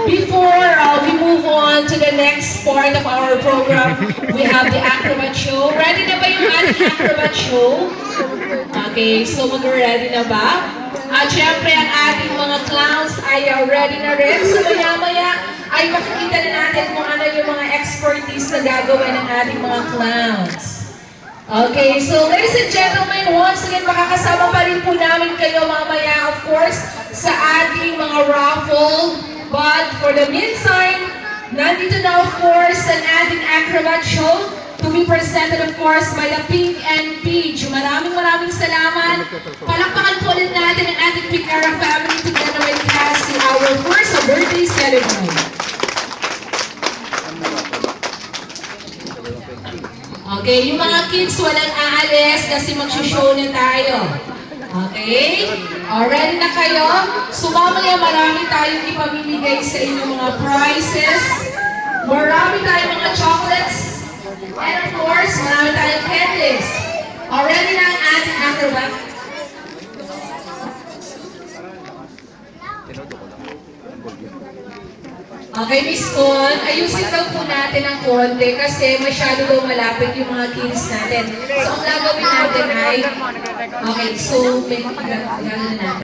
Before we move on to the next part of our program, we have the acrobat show. Ready na ba yung ating acrobat show? Okay, so mag-ready na ba? At syempre, ang ating mga clowns ay ready na rin. So maya-maya ay makikita na natin kung ano yung mga expertise na gagawin ng ating mga clowns. Okay, so ladies and gentlemen, once again, makakasama pa rin po namin kayo mamaya, of course, sa ating mga raffle. But for the meantime, nandito na, of course, ang ating acrobat show to be presented, of course, by the Pink and Peach. Maraming salamat. Palakpakan po ulit natin ang ating Pink Era family together with Cassie, our first birthday ceremony. Okay, yung mga kids walang aalis kasi mag-show na tayo. Okay? Ready na kayo? So mamaya marami tayong ipamimigay sa inyong mga prizes. Marami tayong mga chocolates. And of course, marami tayong candies. Ready na ang ating acrobat? Okay, Miss Con, ayusin daw po natin ang konti kasi masyado daw malapit yung mga kids natin. So, ang gagawin natin ay, okay, so, may gagawin natin.